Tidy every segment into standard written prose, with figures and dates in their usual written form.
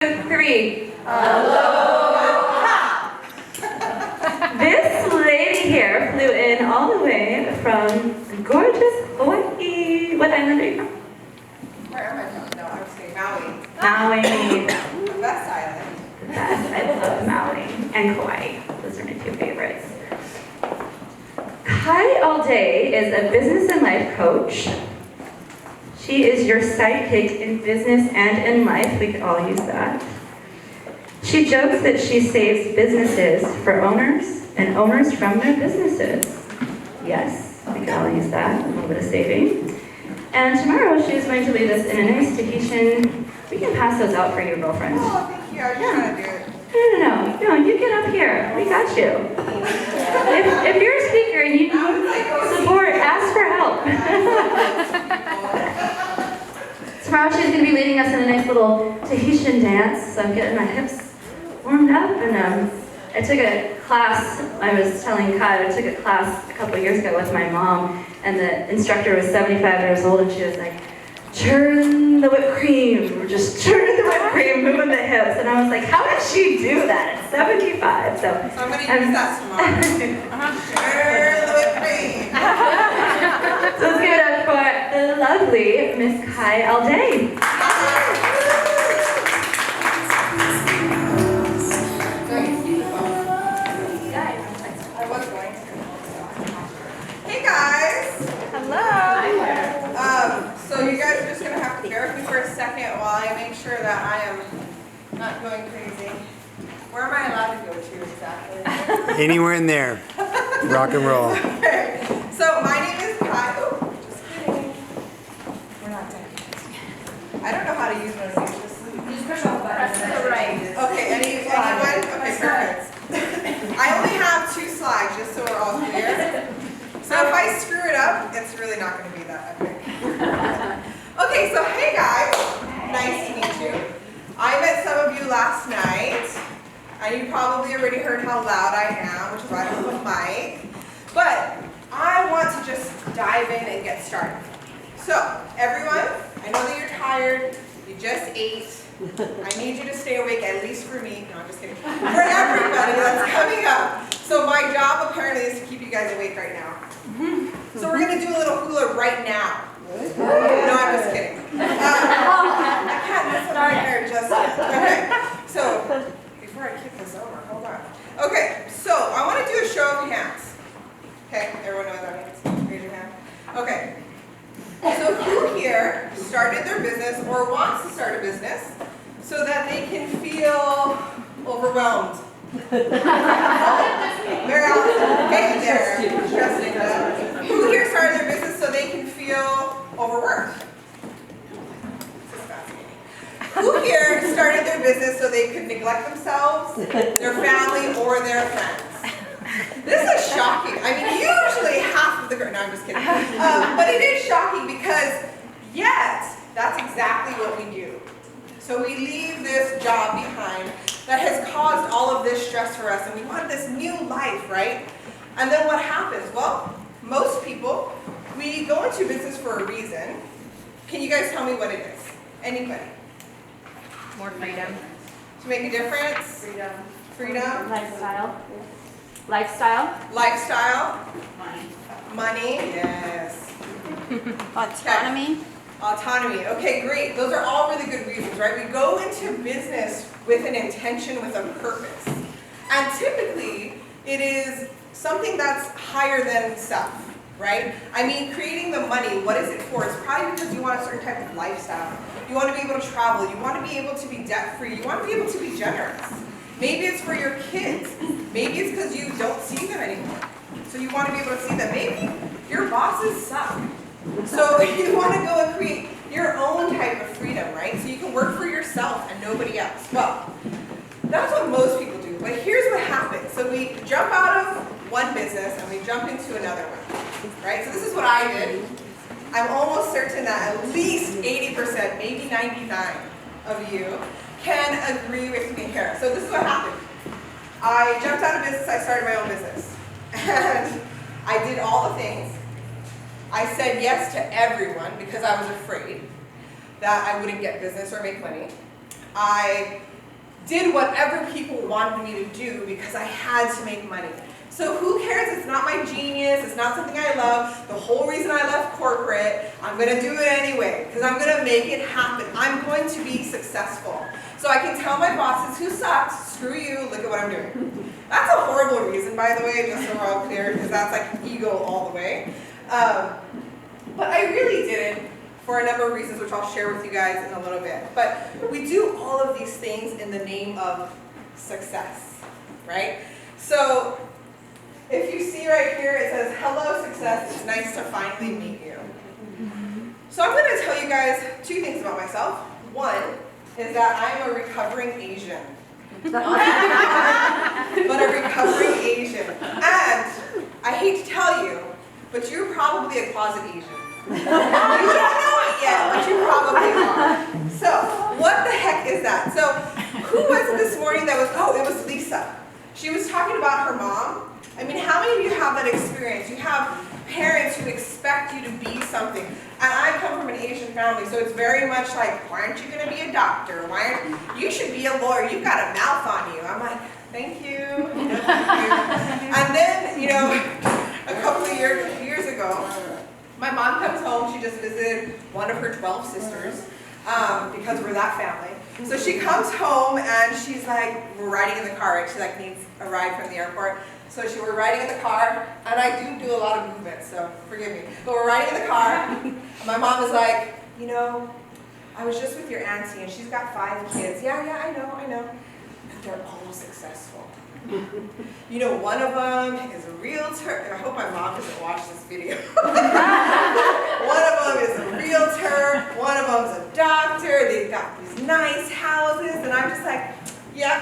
3. Aloha! This lady here flew in all the way from gorgeous Hawaii. What island are you from? Where am I from? No, I was saying Maui. Maui. The best island. The best. I love Maui and Kauai. Those are my two favorites. Kai Alday is a business and life coach. She is your sidekick in business and in life. We could all use that. She jokes that she saves businesses for owners and owners from their businesses. Yes, we could all use that, a little bit of saving. And tomorrow she is going to lead us in a nice Tahitian. We can pass those out for your girlfriend. Oh, thank you. I was trying to do it. No, you get up here. We got you. If you're a speaker and you need support, ask for help. Tomorrow she's going to be leading us in a nice little Tahitian dance, so I'm getting my hips warmed up. And I took a class, I was telling Kai, I took a class a couple years ago with my mom, and the instructor was 75 years old, and she was like, turn the whipped cream, just turn the whipped cream, moving the hips. And I was like, how did she do that at 75? So I'm going to use that tomorrow. Turn the whipped cream. So let's give it up for the lovely Miss Kai Alday. Hey guys. Hello. So you guys are just going to have to bear with me for a second while I make sure that I am not going crazy. Where am I allowed to go to exactly? Anywhere in there. Rock and roll. Okay. So my name is Kai. Oh, just kidding. We're not done yet. I don't know how to use one of these. Just push all the buttons. Press the right. Okay, anyone? Okay, perfect. I only have 2 slides, just so we're all clear. So if I screw it up, it's really not going to be that epic. Okay, so hey guys. Nice to meet you. I met some of you last night. And you probably already heard how loud I am, which is why I don't have a mic. But I want to just dive in and get started. So, everyone, I know that you're tired. You just ate. I need you to stay awake, at least for me. No, I'm just kidding. For everybody that's coming up. So my job apparently is to keep you guys awake right now. So we're going to do a little hula right now. No, I'm just kidding. I can't miss my hair just yet. Okay, so before I kick this over, hold on. Okay, so I want to do a show of hands. Okay, everyone know what that means? Raise your hand. Okay. So who here started their business or wants to start a business so that they can feel overwhelmed? Very awesome. Hey there. Interesting. Who here started their business so they can feel overworked? This is fascinating. Who here started their business so they could neglect themselves, their family, or their friends? This is shocking. I mean, usually half of the group, no, I'm just kidding. But it is shocking because, yet, that's exactly what we do. So we leave this job behind that has caused all of this stress for us, and we want this new life, right? And then what happens? Well, most people, we go into business for a reason. Can you guys tell me what it is? Anybody? More freedom. To make a difference? Freedom? Lifestyle. Lifestyle. Lifestyle? Money? Yes. Autonomy. Autonomy. Okay, great. Those are all really good reasons, right? We go into business with an intention, with a purpose. And typically, it is something that's higher than self, right? I mean, creating the money, what is it for? It's probably because you want a certain type of lifestyle. You want to be able to travel. You want to be able to be debt-free. You want to be able to be generous. Maybe it's for your kids. Maybe it's because you don't see them anymore. So you want to be able to see them. Maybe your bosses suck. So you want to go and create your own type of freedom, right? So you can work for yourself and nobody else. Well, that's what most people do. But here's what happens. So we jump out of one business and we jump into another one, right? So this is what I did. I'm almost certain that at least 80%, maybe 99% of you can agree with me here. So this is what happened. I jumped out of business. I started my own business. And I did all the things. I said yes to everyone because I was afraid that I wouldn't get business or make money. I did whatever people wanted me to do because I had to make money. So who cares? It's not my genius. It's not something I love. The whole reason I left corporate, I'm going to do it anyway because I'm going to make it happen. I'm going to be successful. So I can tell my bosses who sucked, screw you, look at what I'm doing. That's a horrible reason, by the way, just so we're all clear, because that's like ego all the way. But I really did it for a number of reasons, which I'll share with you guys in a little bit. But we do all of these things in the name of success, right? So if you see right here, it says, hello, success, it's nice to finally meet you. So I'm going to tell you guys two things about myself. One is that I'm a recovering Asian. But a recovering Asian. And I hate to tell you, but you're probably a closet Asian. You don't know it yet, but you probably are. So, what the heck is that? So, who was it this morning that was, oh, it was Lisa. She was talking about her mom. I mean, how many of you have that experience? You have parents who expect you to be something. And I come from an Asian family, so it's very much like, why aren't you going to be a doctor? You should be a lawyer. You've got a mouth on you. I'm like, thank you. No, thank you. And then, you know, a couple of years ago, my mom comes home. She just visited one of her 12 sisters because we're that family. So she comes home and she's like, we're riding in the car. Right? She like needs a ride from the airport. So we're riding in the car, and I do a lot of movement, so forgive me. But we're riding in the car, and my mom was like, you know, I was just with your auntie, and she's got 5 kids. Yeah, I know. But they're all successful. You know, one of them is a realtor, and I hope my mom doesn't watch this video. One of them is a realtor, one of them's a doctor, they've got these nice houses, and I'm just like, yeah,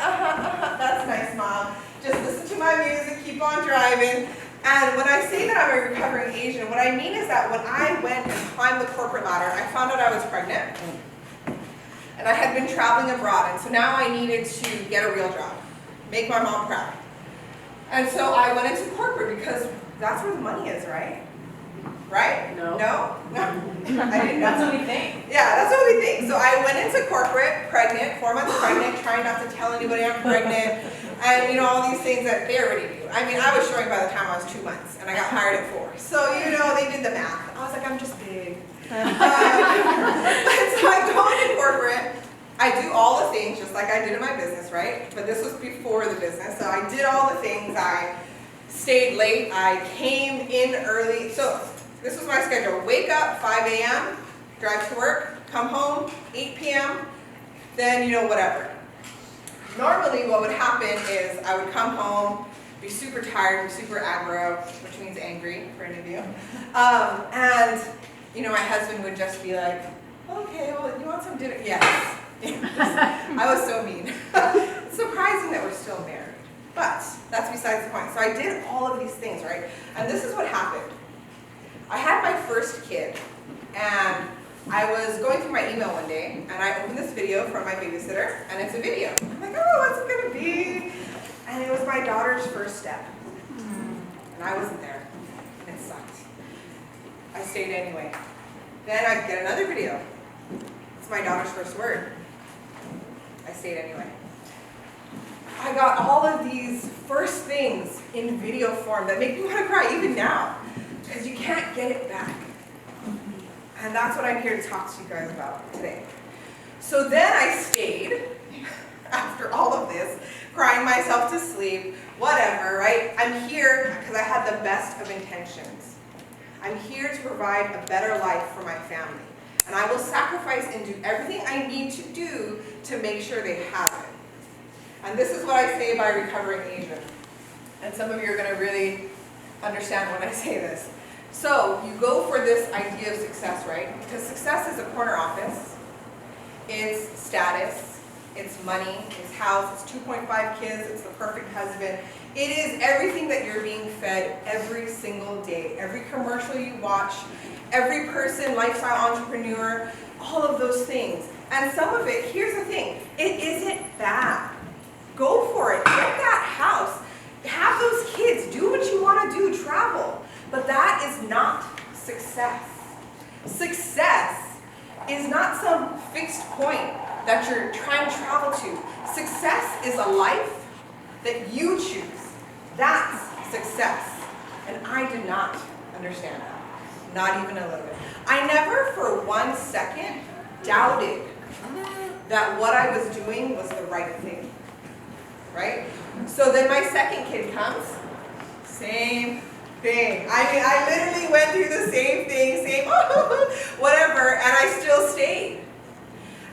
that's nice, Mom. Just listen to my music, keep on driving. And when I say that I'm a recovering Asian, what I mean is that when I went and climbed the corporate ladder, I found out I was pregnant. And I had been traveling abroad, and so now I needed to get a real job, make my mom proud. And so I went into corporate because that's where the money is, right? Right? No? No? I didn't know. That's what we think. Yeah, that's what we think. So I went into corporate, pregnant, 4 months pregnant, trying not to tell anybody I'm pregnant, and you know, all these things that they already knew. I mean, I was showing by the time I was 2 months, and I got hired at 4. So, you know, they did the math. I was like, I'm just big. So I go into corporate. I do all the things just like I did in my business, right? But this was before the business. So I did all the things. I stayed late. I came in early. So this was my schedule. Wake up 5 a.m., drive to work, come home 8 p.m., then, you know, whatever. Normally what would happen is I would come home, be super tired, be super aggro, which means angry for any of you. And, you know, my husband would just be like, okay, well, you want some dinner? Yes. I was so mean. It's surprising that we're still married. But that's besides the point. So I did all of these things, right? And this is what happened. I had my first kid, and I was going through my email one day, and I opened this video from my babysitter, and it's a video. I'm like, oh, what's it going to be? And it was my daughter's first step. And I wasn't there, and it sucked. I stayed anyway. Then I get another video. It's my daughter's first word. I stayed anyway. I got all of these first things in video form that make me want to cry even now, because you can't get it back. And that's what I'm here to talk to you guys about today. So then I stayed, after all of this, crying myself to sleep, whatever, right? I'm here because I had the best of intentions. I'm here to provide a better life for my family. And I will sacrifice and do everything I need to do to make sure they have it. And this is what I say by recovering Asian. And some of you are going to really understand when I say this. So you go for this idea of success, right? Because success is a corner office. It's status. It's money. It's house. It's 2.5 kids. It's the perfect husband. It is everything that you're being fed every single day. Every commercial you watch, every person, lifestyle entrepreneur, all of those things. And some of it, here's the thing, it isn't bad. Go for it. Get that house. Have those kids. Do what you want to do. Travel. But that is not success. Success is not some fixed point that you're trying to travel to. Success Success is a life that you choose. That's success. And I did not understand that. Not even a little bit. I never for 1 second doubted that what I was doing was the right thing. Right? So then my second kid comes, same thing. I mean, I literally went through the same thing, same whatever, and I still stayed.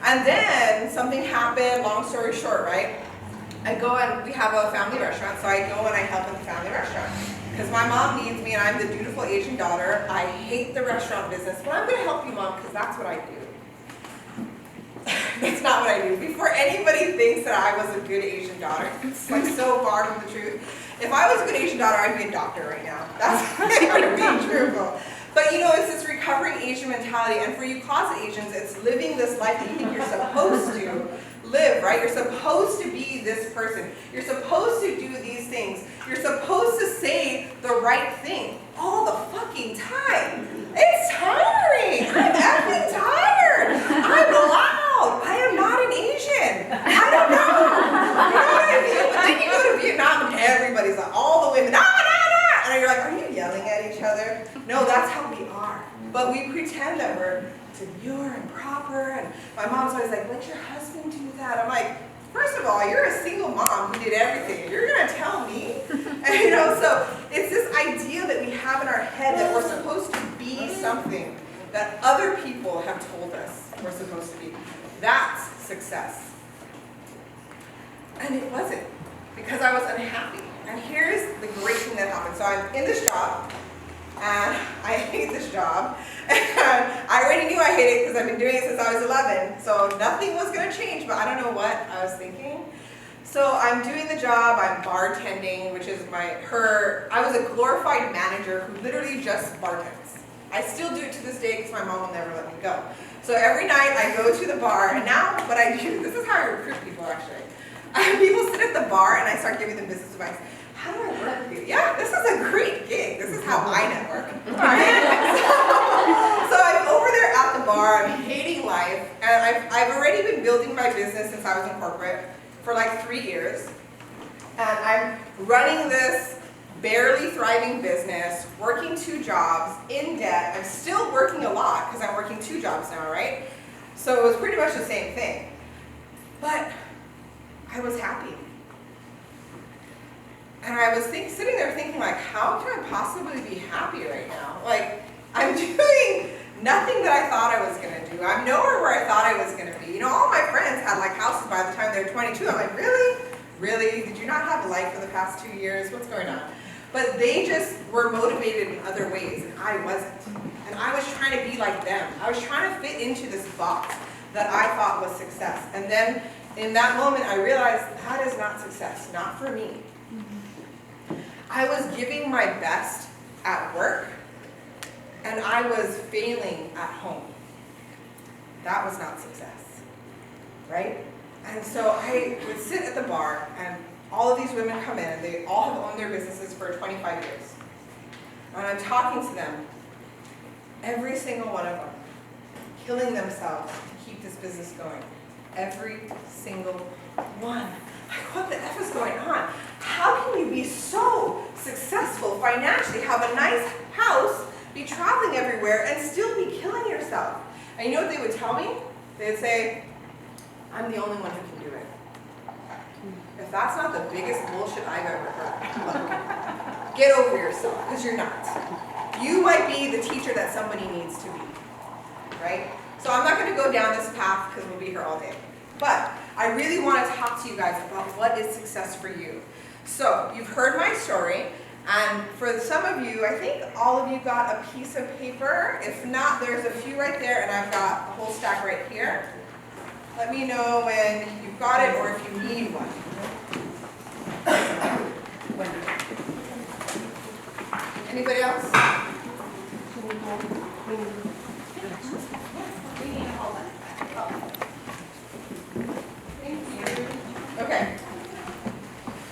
And then something happened, long story short, right? I go and we have a family restaurant, so I go and I help in the family restaurant. Because my mom needs me and I'm the dutiful Asian daughter. I hate the restaurant business, but I'm going to help you, Mom, because that's what I do. That's not what I do. Before anybody thinks that I was a good Asian daughter, it's like so far from the truth. If I was a good Asian daughter, I'd be a doctor right now. That's being truthful. But you know, it's this recovering Asian mentality, and for you closet Asians, it's living this life that you think you're supposed to live, right? You're supposed to be this person. You're supposed to do these things. You're supposed to say the right thing all the fucking time. It's tiring. I'm effing tired. I'm loud. I am not an Asian. I don't know. You know what I mean? But then you go to Vietnam and everybody's like, all the women, ah, nah, nah. And you're like, are you yelling at each other? No, that's how we are. But we pretend that we're demure and proper. And my mom's always like, let your husband do that. I'm like, first of all, you're a single mom who did everything. You're going to tell me? And, you know, so it's this idea that we have in our head that we're supposed to be something that other people have told us we're supposed to be. That's success. And it wasn't, because I was unhappy. And here's the great thing that happened. So I'm in this job, and I hate this job. And I already knew I hated it because I've been doing it since I was 11. So nothing was going to change, but I don't know what I was thinking. So I'm doing the job, I'm bartending, which is I was a glorified manager who literally just bartends. I still do it to this day because my mom will never let me go. So every night I go to the bar, and now what I do, this is how I recruit people actually. People sit at the bar and I start giving them business advice. How do I work with you? Yeah, this is a great gig. This is how I network. Right? So I'm over there at the bar, I'm hating life, and I've already been building my business since I was in corporate for like 3 years. And I'm running this barely thriving business, working 2 jobs, in debt. I'm still working a lot because I'm working 2 jobs now, right? So it was pretty much the same thing. But I was happy. And I was sitting there thinking, like, how can I possibly be happy right now? Like, I'm doing nothing that I thought I was going to do. I'm nowhere where I thought I was going to be. You know, all my friends had, like, houses by the time they were 22. I'm like, really? Really? Did you not have a life for the past 2 years? What's going on? But they just were motivated in other ways, and I wasn't. And I was trying to be like them. I was trying to fit into this box that I thought was success. And then in that moment, I realized that is not success, not for me. I was giving my best at work, and I was failing at home. That was not success, right? And so I would sit at the bar, and all of these women come in, and they all have owned their businesses for 25 years. And I'm talking to them, every single one of them, killing themselves to keep this business going. Every single one. Like, what the F is going on? How can you be so successful financially, have a nice house, be traveling everywhere, and still be killing yourself? And you know what they would tell me? They'd say, I'm the only one who can do it. If that's not the biggest bullshit I've ever heard, look, get over yourself, because you're not. You might be the teacher that somebody needs to be, right? So I'm not going to go down this path because we'll be here all day. But I really want to talk to you guys about what is success for you. So you've heard my story, and for some of you, I think all of you got a piece of paper. If not, there's a few right there, and I've got a whole stack right here. Let me know when you've got it or if you need one. Anybody else? Okay.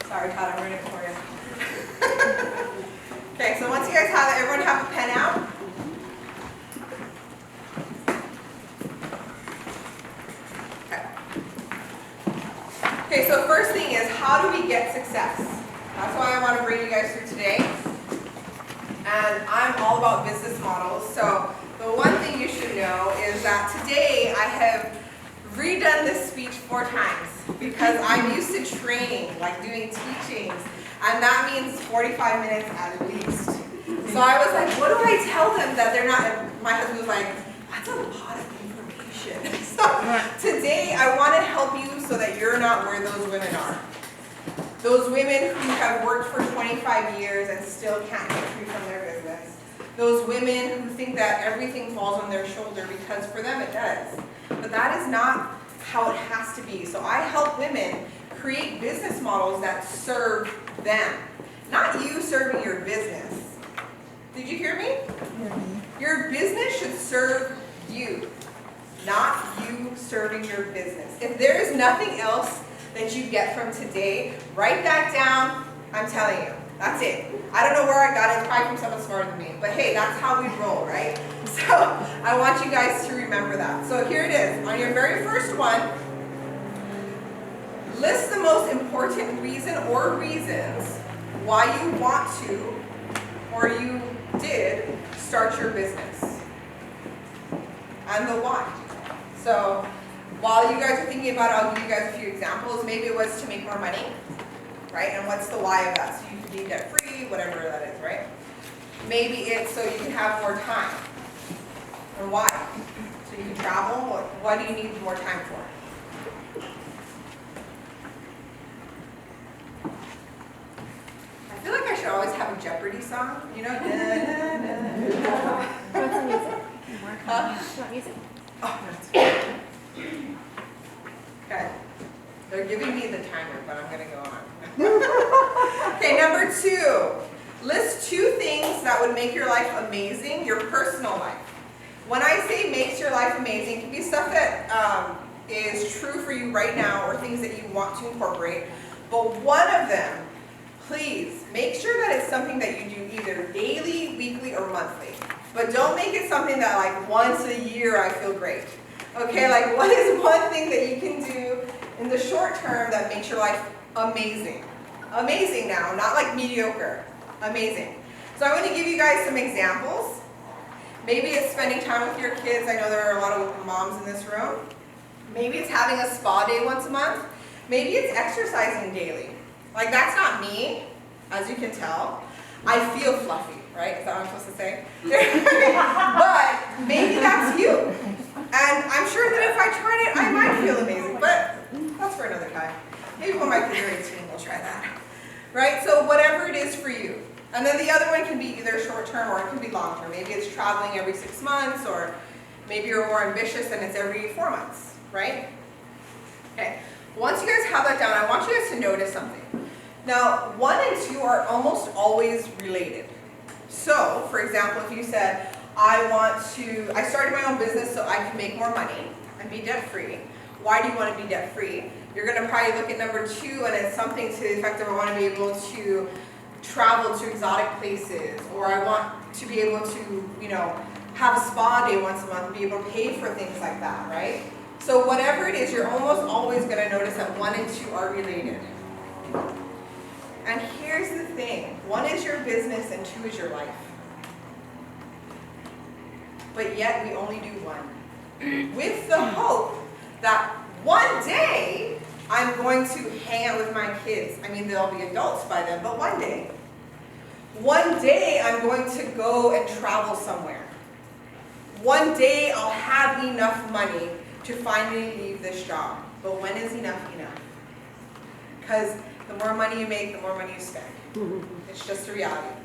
Sorry, Todd, I'm reading it for you. Okay, so once you guys have it, everyone have a pen out. Okay, so so first thing is, how do we get success? That's why I want to bring you guys through today. And I'm all about business models. So the one thing you should know is that today I have redone this speech 4 times because I'm used to training, like doing teachings, and that means 45 minutes at least. So I was like, what do I tell them that they're not, and my husband was like, that's a lot of information. So today I want to help you so that you're not where those women are. Those women who have worked for 25 years and still can't get free from their business. Those women who think that everything falls on their shoulder, because for them it does. But that is not how it has to be. So I help women create business models that serve them. Not you serving your business. Did you hear me? Your business should serve you, not you serving your business. If there is nothing else that you get from today, write that down. I'm telling you, that's it. I don't know where I got it, it's probably from someone smarter than me, but hey, that's how we roll, right? So I want you guys to remember that. So here it is. On your very first one, list the most important reason or reasons why you want to, or you did, start your business. And the why. So while you guys are thinking about it, I'll give you guys a few examples. Maybe it was to make more money, right? And what's the why of that? So you can be debt free, whatever that is, right? Maybe it's so you can have more time. And why? So you can travel. What do you need more time for? I feel like I should always have a Jeopardy song, you know? Na, na, na. What's the music? What music? Oh, that's okay. They're giving me the timer, but I'm going to go on. Okay, number 2. List 2 things that would make your life amazing, your personal life. When I say makes your life amazing, it can be stuff that is true for you right now or things that you want to incorporate. But one of them, please, make sure that it's something that you do either daily, weekly, or monthly. But don't make it something that like once a year I feel great. Okay, like what is one thing that you can do in the short term that makes your life amazing? Amazing now, not like mediocre. Amazing. So I'm going to give you guys some examples. Maybe it's spending time with your kids. I know there are a lot of moms in this room. Maybe it's having a spa day once a month. Maybe it's exercising daily. Like that's not me, as you can tell. I feel fluffy, right? Is that what I'm supposed to say? But maybe that's you. And I'm sure that if I tried it, I might feel amazing. But that's for another time. Maybe when my kids are 18, we'll try that. Right? So whatever it is for you. And then the other one can be either short term or it can be long term. Maybe it's traveling every 6 months, or maybe you're more ambitious and it's every 4 months, right? Okay. Once you guys have that down, I want you guys to notice something. Now, 1 and 2 are almost always related. So, for example, if you said, I started my own business so I can make more money and be debt free. Why do you want to be debt free? You're going to probably look at number 2 and it's something to the effect of I want to be able to travel to exotic places, or I want to be able to, you know, have a spa day once a month and be able to pay for things like that, right? So whatever it is, you're almost always going to notice that 1 and 2 are related. And here's the thing, 1 is your business and 2 is your life. But yet we only do 1. With the hope that one day I'm going to hang out with my kids. I mean, they'll be adults by then, but one day. One day I'm going to go and travel somewhere. One day I'll have enough money to finally leave this job. But when is enough enough? Because the more money you make, the more money you spend. It's just a reality.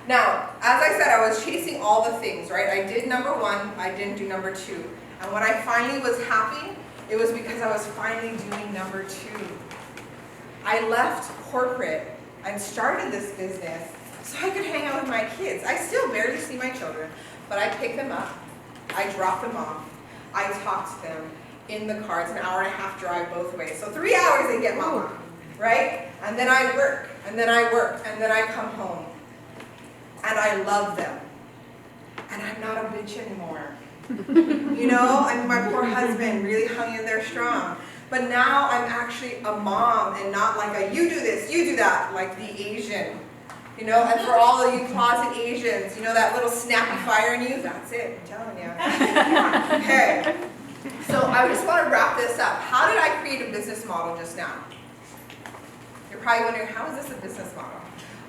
Now, as I said, I was chasing all the things, right? I did number 1, I didn't do number 2. And when I finally was happy, it was because I was finally doing number 2. I left corporate and started this business so I could hang out with my kids. I still barely see my children, but I pick them up, I drop them off, I talk to them in the car. It's an hour-and-a-half drive both ways. So 3 hours they get mama, right? And then I work, and then I work, and then I come home. And I love them. And I'm not a bitch anymore. You know, and my poor husband really hung in there strong. But now I'm actually a mom and not like a you do this, you do that, like the Asian. You know, and for all of you closet Asians, you know that little snappy fire in you? That's it, I'm telling you. Okay. So I just want to wrap this up. How did I create a business model just now? You're probably wondering, how is this a business model?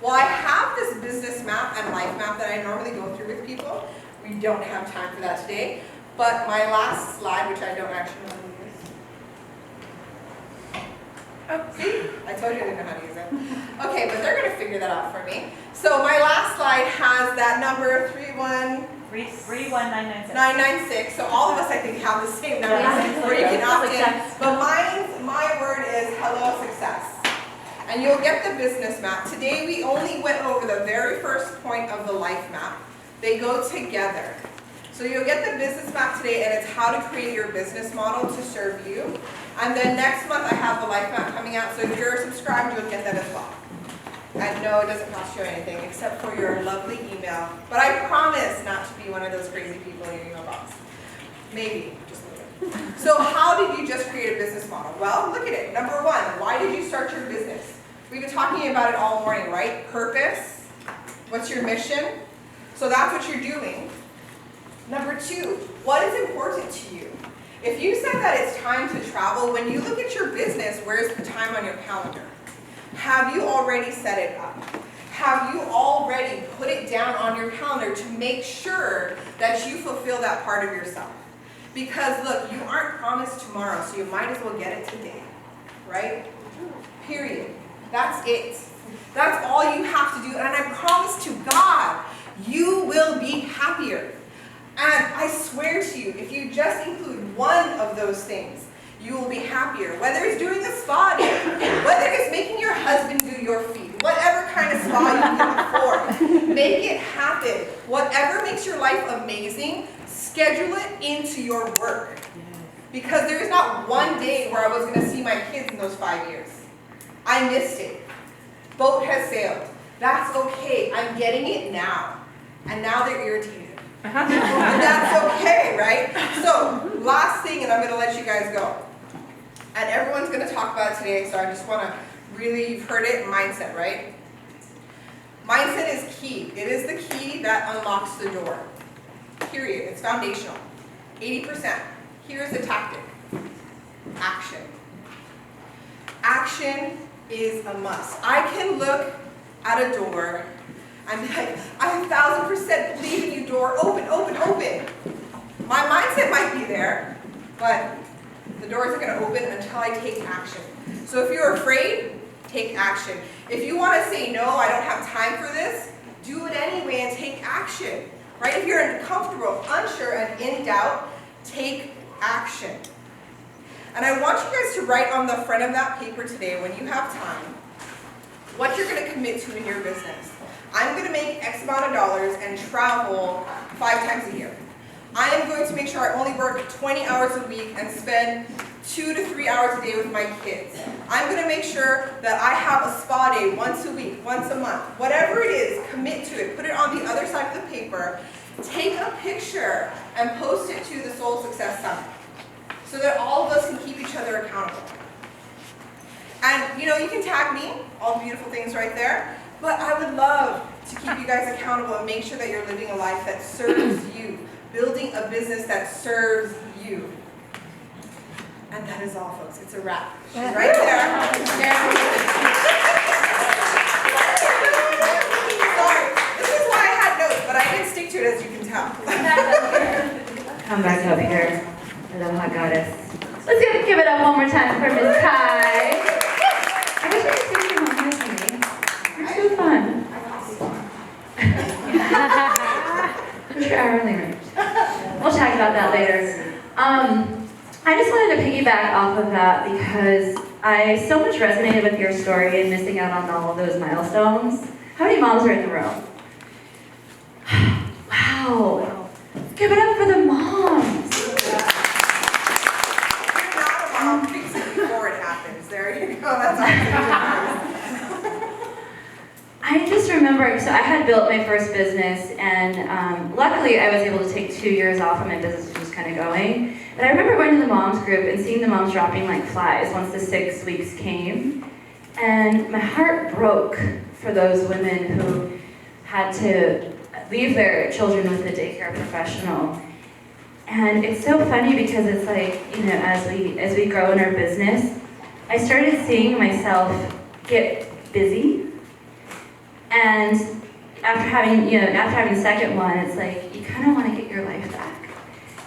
Well, I have this business map and life map that I normally go through with people. We don't have time for that today. But my last slide, which I don't actually know how to use. Oh, see? I told you I didn't know how to use it. Okay, but they're going to figure that out for me. So my last slide has that number 31996. So all of us, I think, have the same number where you can opt in. But my word is hello success. And you'll get the business map. Today we only went over the very first point of the life map. They go together. So you'll get the business map today, and it's how to create your business model to serve you. And then next month I have the life map coming out, so if you're subscribed, you'll get that as well. And no, it doesn't cost you anything except for your lovely email. But I promise not to be one of those crazy people in your email box. Maybe, just a little bit. So how did you just create a business model? Well, look at it. Number one, why did you start your business? We've been talking about it all morning, right? Purpose. What's your mission? So that's what you're doing. Number two, what is important to you? If you said that it's time to travel, when you look at your business, where's the time on your calendar? Have you already set it up? Have you already put it down on your calendar to make sure that you fulfill that part of yourself? Because look, you aren't promised tomorrow, so you might as well get it today, right? Period. That's it. That's all you have to do, and I promise to God, you will be happier. And I swear to you, if you just include one of those things, you will be happier. Whether it's doing a spa day, whether it's making your husband do your feet, whatever kind of spa you can afford, make it happen. Whatever makes your life amazing, schedule it into your work. Because there is not one day where I was going to see my kids in those 5 years. I missed it. Boat has sailed. That's okay. I'm getting it now. And now they're irritated. And that's okay, right? So, last thing, and I'm going to let you guys go. And everyone's going to talk about it today, so I just want to really, you've heard it, mindset, right? Mindset is key. It is the key that unlocks the door. Period. It's foundational. 80%. Here's the tactic. Action. Action is a must. I can look at a door and be like, I 1,000% believe in you, door. Open, open, open. My mindset might be there, but the door isn't going to open until I take action. So if you're afraid, take action. If you want to say, no, I don't have time for this, do it anyway and take action. Right? If you're uncomfortable, unsure, and in doubt, take action. And I want you guys to write on the front of that paper today, when you have time, what you're going to commit to in your business. I'm going to make X amount of dollars and travel 5 times a year. I am going to make sure I only work 20 hours a week and spend 2 to 3 hours a day with my kids. I'm going to make sure that I have a spa day once a week, once a month. Whatever it is, commit to it. Put it on the other side of the paper. Take a picture and post it to the Soul Success Summit so that all of us can keep each other accountable. And you know, you can tag me, all the beautiful things right there, but I would love to keep you guys accountable and make sure that you're living a life that serves you, building a business that serves you. And that is all, folks. It's a wrap. She's right there. Sorry, this is why I had notes, but I didn't stick to it, as you can tell. Come back up here. Aloha goddess. Let's give it up one more time for Miss Kai. I wish I could take you home with me. You're so fun. What's your hourly rate? We'll talk about that later. I just wanted to piggyback off of that because I so much resonated with your story and missing out on all of those milestones. How many moms are in the room? Wow. Give it up for the moms. You're not a mom, fix it before it happens. There you go. That's awesome. I just remember, so I had built my first business, and luckily I was able to take 2 years off of my business, just kind of going. And I remember going to the moms group and seeing the moms dropping like flies once the 6 weeks came. And my heart broke for those women who had to leave their children with a daycare professional. And it's so funny because it's like, you know, as we grow in our business, I started seeing myself get busy. And after having the second one, it's like, you kind of want to get your life back.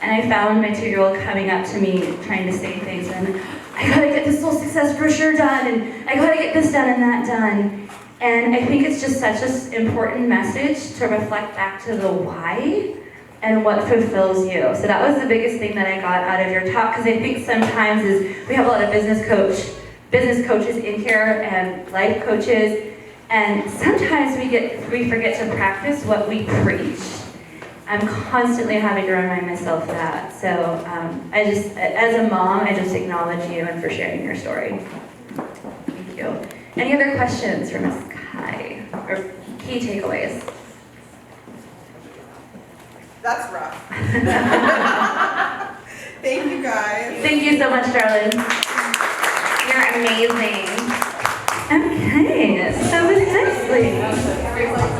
And I found my 2-year-old coming up to me trying to say things, and I'm like, I gotta get this Soul Success brochure done, and I gotta get this done and that done. And I think it's just such an important message to reflect back to the why and what fulfills you. So that was the biggest thing that I got out of your talk, because I think sometimes we have a lot of business coaches in here and life coaches, and sometimes we forget to practice what we preach. I'm constantly having to remind myself that. So as a mom, I just acknowledge you and for sharing your story. Thank you. Any other questions for Ms. Kai, or key takeaways? That's rough. Thank you guys. Thank you so much, darling. You're amazing. Okay, so was nicely.